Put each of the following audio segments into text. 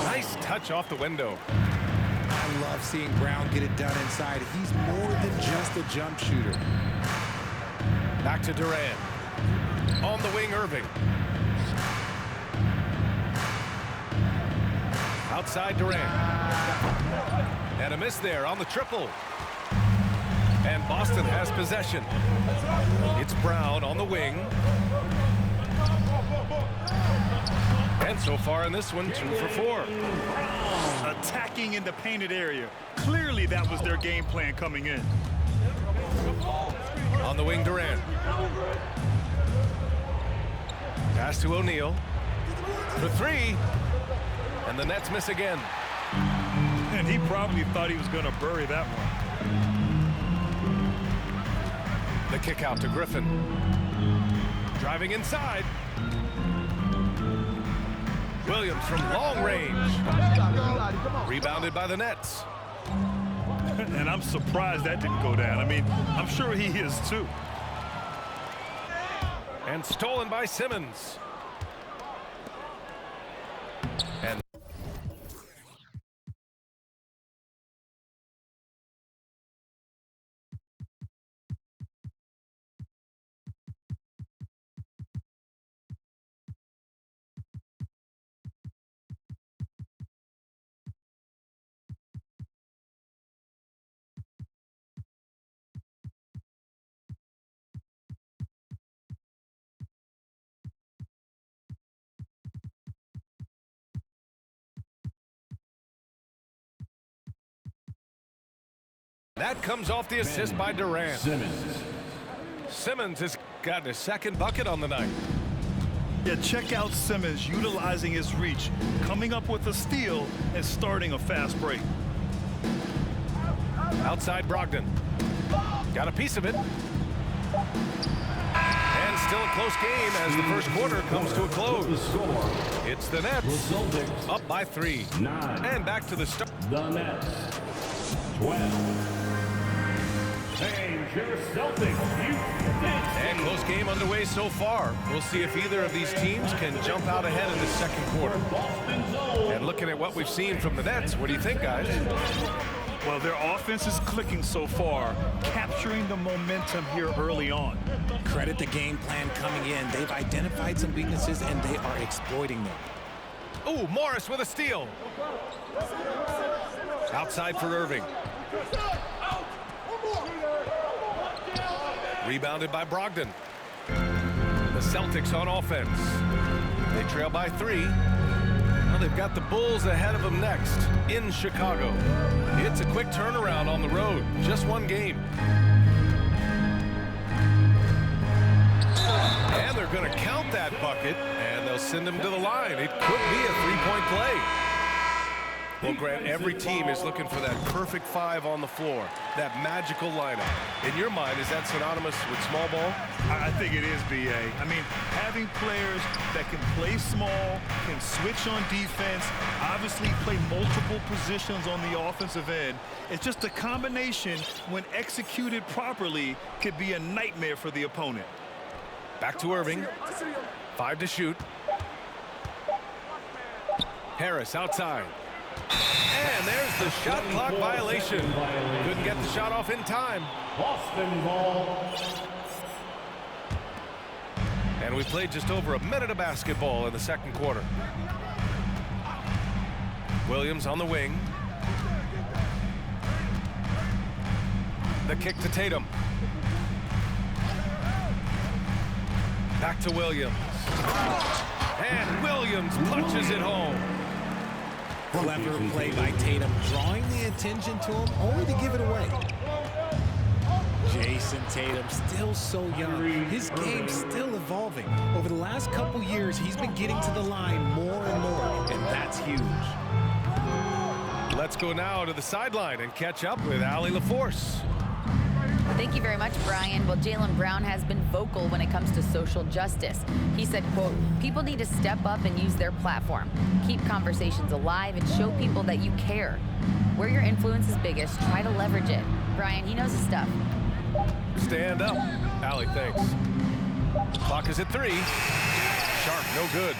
Nice touch off the window. I love seeing Brown get it done inside. He's more than just a jump shooter. Back to Durant. On the wing, Irving. Outside Durant. And a miss there on the triple. And Boston has possession. It's Brown on the wing. And so far in this one, 2 for 4. Attacking in the painted area. Clearly that was their game plan coming in. On the wing, Durant. Pass to O'Neal. For 3. And the Nets miss again. And he probably thought he was going to bury that one. The kick out to Griffin. Driving inside. Williams from long range. Rebounded by the Nets. And I'm surprised that didn't go down. I mean, I'm sure he is too. And stolen by Simmons. And that comes off the assist by Durant. Simmons has gotten his second bucket on the night. Yeah, check out Simmons utilizing his reach, coming up with a steal and starting a fast break. Outside Brogdon. Got a piece of it. And still a close game as the first quarter comes to a close. It's the Nets up by 3. And back to the start. The Nets 12. Your Celtics, and close game underway so far. We'll see if either of these teams can jump out ahead in the second quarter. And looking at what we've seen from the Nets, what do you think, guys? Well, their offense is clicking so far, capturing the momentum here early on. Credit the game plan coming in. They've identified some weaknesses, and they are exploiting them. Oh, Morris with a steal. Outside for Irving. Rebounded by Brogdon. The Celtics on offense. They trail by 3. Well, they've got the Bulls ahead of them next in Chicago. It's a quick turnaround on the road. Just one game. And they're going to count that bucket, and they'll send him to the line. It could be a 3-point play. Well, Grant, every team is looking for that perfect 5 on the floor, that magical lineup. In your mind, is that synonymous with small ball? I think it is, B.A. I mean, having players that can play small, can switch on defense, obviously play multiple positions on the offensive end. It's just a combination, when executed properly, could be a nightmare for the opponent. Back to Irving. 5 to shoot. Harris outside. And there's the shot clock violation. Couldn't get the shot off in time. Boston ball. And we played just over a minute of basketball in the second quarter. Williams on the wing. The kick to Tatum. Back to Williams. And Williams punches it home. Clever play by Tatum, drawing the attention to him, only to give it away. Jason Tatum, still so young. His game's still evolving. Over the last couple years, he's been getting to the line more and more, and that's huge. Let's go now to the sideline and catch up with Allie LaForce. Thank you very much, Brian. Well, Jaylen Brown has been vocal when it comes to social justice. He said, quote, "People need to step up and use their platform. Keep conversations alive and show people that you care. Where your influence is biggest, try to leverage it." Brian, he knows his stuff. Stand up. Allie, thanks. Clock is at 3. Sharp, no good.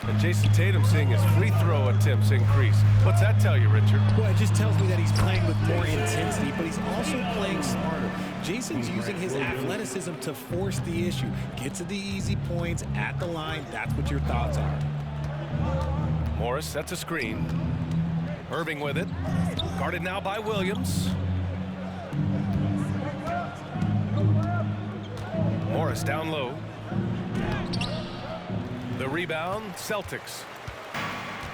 And Jason Tatum seeing his free throw attempts increase. What's that tell you, Richard? Well, it just tells me that he's playing with more intensity, but he's also playing smarter. Jason's using his athleticism to force the issue. Get to the easy points at the line. That's what your thoughts are. Morris sets a screen. Irving with it. Guarded now by Williams. Morris down low. The rebound, Celtics.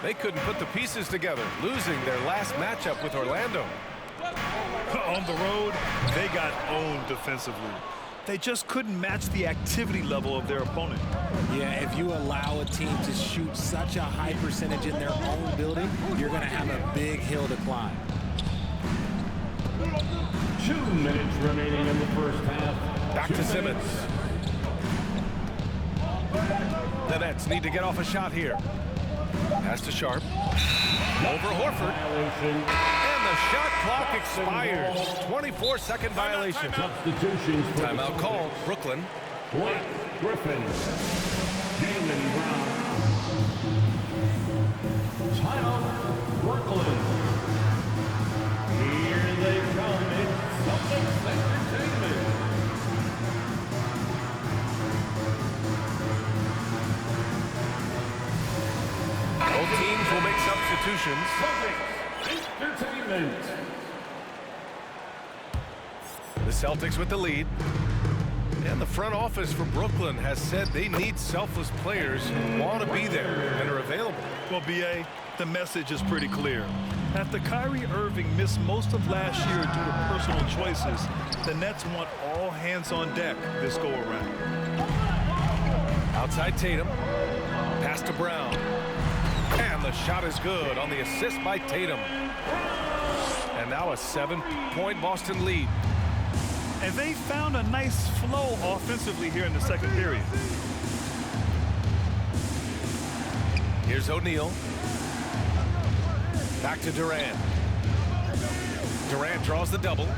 They couldn't put the pieces together, losing their last matchup with Orlando. On the road, they got owned defensively. They just couldn't match the activity level of their opponent. Yeah, if you allow a team to shoot such a high percentage in their own building, you're going to have a big hill to climb. 2 minutes remaining in the first half. Back to Simmons. The Nets need to get off a shot here. Pass to Sharp. Over Horford. And the shot clock expires. 24-second violation. Substitutions. Timeout called. Brooklyn. Blake Griffin. Jaylen Brown. Timeout Brooklyn. Here they come. It's Celtics Entertainment. Both teams will make substitutions. Celtics Entertainment. The Celtics with the lead. And the front office for Brooklyn has said they need selfless players who want to be there and are available. Well, B.A., the message is pretty clear. After Kyrie Irving missed most of last year due to personal choices, the Nets want all hands on deck this go-around. Outside Tatum. Pass to Brown. And the shot is good on the assist by Tatum. And now a 7-point Boston lead. And they found a nice flow offensively here in the second period. Here's O'Neal. Back to Durant. Durant draws the double.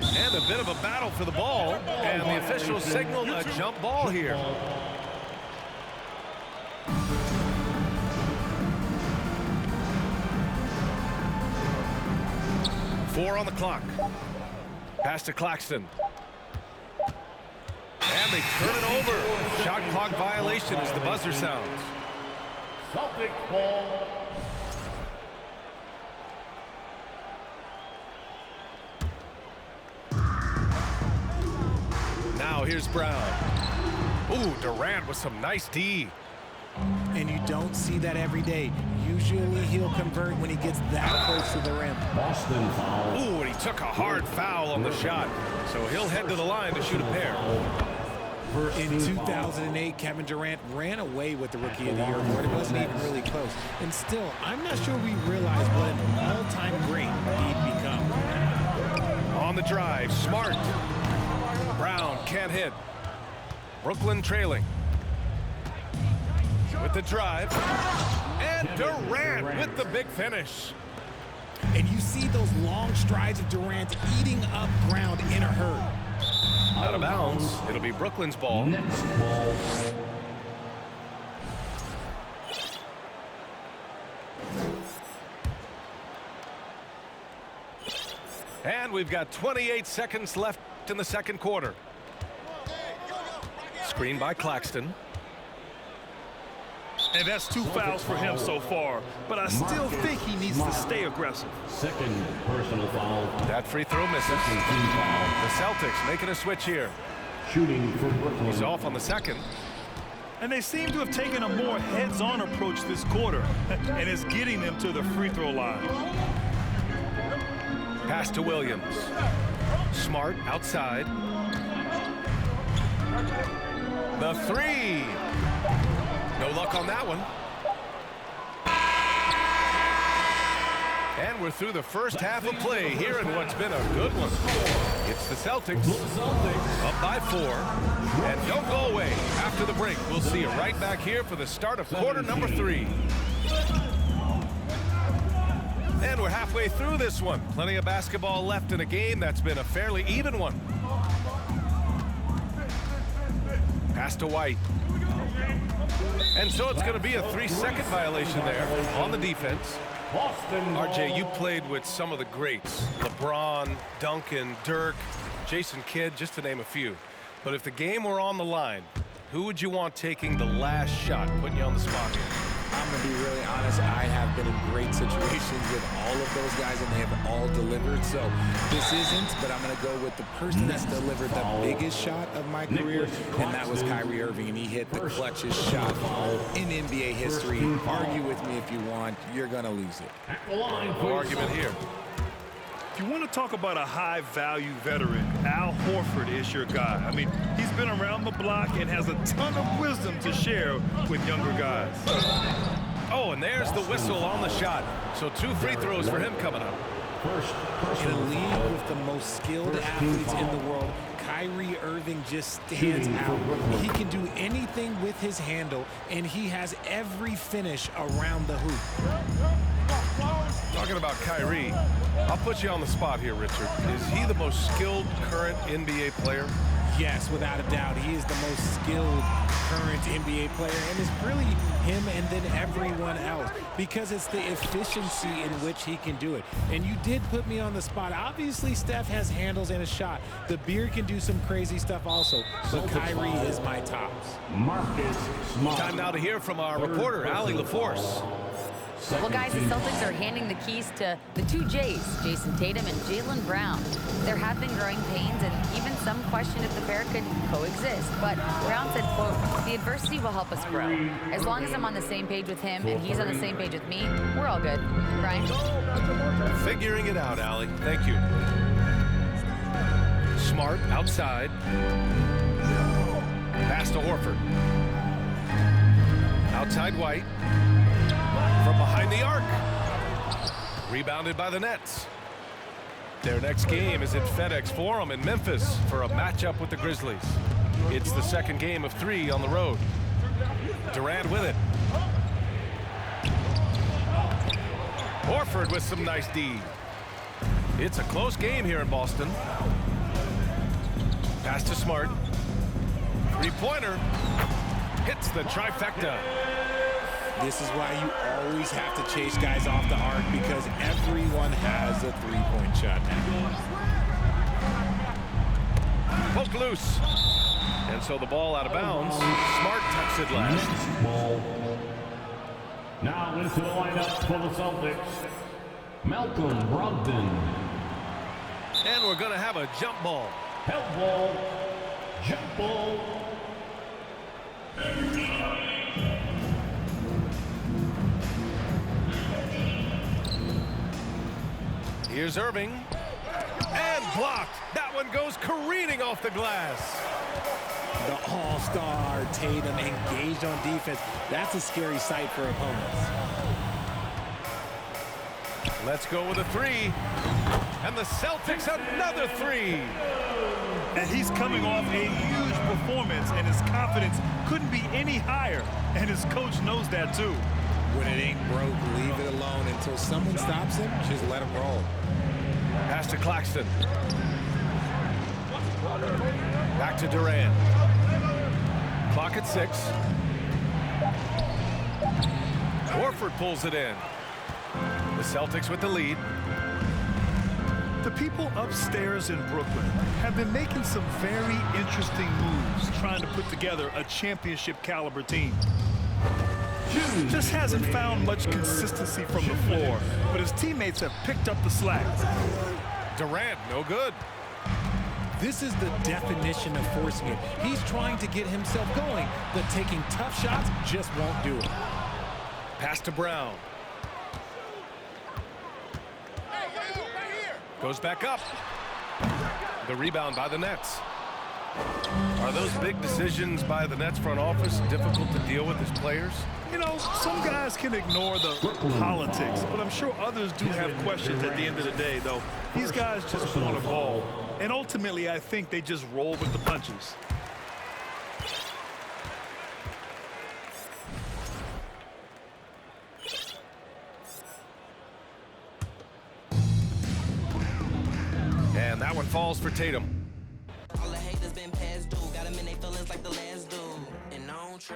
And a bit of a battle for the ball. And the officials signaled a jump ball here. Four on the clock. Pass to Claxton. And they turn it over. Shot clock violation as the buzzer sounds. Celtic ball. Now here's Brown. Ooh, Durant with some nice D. And you don't see that every day. Usually he'll convert when he gets that close to the rim. Boston foul. Ooh, and he took a hard foul on the shot. So he'll head to the line to shoot a pair. In 2008, Kevin Durant ran away with the Rookie of the Year award. It wasn't even really close. And still, I'm not sure we realize what an all-time great he'd become. On the drive, Smart. Brown can't hit. Brooklyn trailing. With the drive. And Durant with the big finish. And you see those long strides of Durant eating up ground in a hurry. Out of bounds. It'll be Brooklyn's ball. Next ball. And we've got 28 seconds left in the second quarter. Screen by Claxton. And that's 2 fouls for him so far. But I still think he needs to stay aggressive. Second personal foul. That free throw misses. Second team foul. The Celtics making a switch here. Shooting for Brooklyn. He's off on the second. And they seem to have taken a more heads-on approach this quarter. And it's getting them to the free throw line. Pass to Williams. Smart outside. The three. No luck on that one. And we're through the first half of play here in what's been a good one. It's the Celtics up by 4. And don't go away. After the break, we'll see you right back here for the start of quarter number 3. And we're halfway through this one. Plenty of basketball left in a game that's been a fairly even one. Pass to White. And so it's going to be a 3-second violation there on the defense. RJ, you played with some of the greats. LeBron, Duncan, Dirk, Jason Kidd, just to name a few. But if the game were on the line, who would you want taking the last shot? Putting you on the spot here. I'm going to be really honest. I have been in great situations with all of those guys, and they have all delivered. So this isn't, but I'm going to go with the person that's delivered the biggest shot of my career, and that was Kyrie Irving, and he hit the clutchest shot in NBA history. Argue with me if you want. You're going to lose it. No argument here. If you want to talk about a high-value veteran, Al Horford is your guy. I mean, he's been around the block and has a ton of wisdom to share with younger guys. Oh, and there's the whistle on the shot. So 2 free throws for him coming up. In a league with the most skilled athletes in the world, Kyrie Irving just stands out. He can do anything with his handle, and he has every finish around the hoop. Talking about Kyrie, I'll put you on the spot here, Richard. Is he the most skilled current NBA player? Yes, without a doubt. He is the most skilled current NBA player, and it's really him and then everyone else because it's the efficiency in which he can do it. And you did put me on the spot. Obviously, Steph has handles and a shot. The Beard can do some crazy stuff also, but Kyrie is my tops. Time now to hear from our reporter, Allie LaForce. Well, guys, the Celtics are handing the keys to the 2 J's, Jason Tatum and Jaylen Brown. There have been growing pains, and even some question if the pair could coexist. But Brown said, quote, "The adversity will help us grow. As long as I'm on the same page with him and he's on the same page with me, we're all good." Brian? Figuring it out, Allie. Thank you. Smart outside. Pass to Horford. Outside White. From behind the arc. Rebounded by the Nets. Their next game is at FedEx Forum in Memphis for a matchup with the Grizzlies. It's the second game of 3 on the road. Durant with it. Horford with some nice D. It's a close game here in Boston. Pass to Smart. 3-pointer. Hits the trifecta. This is why you always have to chase guys off the arc because everyone has a 3-point shot now. Poke loose. And so the ball out of bounds. Smart tucks it last. Ball. Now into the lineup for the Celtics, Malcolm Brogdon. And we're going to have a jump ball. Help ball. Jump ball. Here's Irving. And blocked. That one goes careening off the glass. The all-star Tatum engaged on defense. That's a scary sight for opponents. Let's go with a 3. And the Celtics another 3. And he's coming off a huge performance, and his confidence couldn't be any higher. And his coach knows that, too. When it ain't broke, leave it alone until someone stops him. Just let him roll. Pass to Claxton. Back to Durant. Clock at 6. Horford pulls it in. The Celtics with the lead. The people upstairs in Brooklyn have been making some very interesting moves trying to put together a championship caliber team. Just hasn't found much consistency from the floor, but his teammates have picked up the slack. Durant, no good. This is the definition of forcing it. He's trying to get himself going, but taking tough shots just won't do it. Pass to Brown. Goes back up. The rebound by the Nets. Are those big decisions by the Nets front office difficult to deal with as players? You know, some guys can ignore the politics, but I'm sure others do have questions at the end of the day, though. These guys just want a ball. And ultimately, I think they just roll with the punches. And that one falls for Tatum.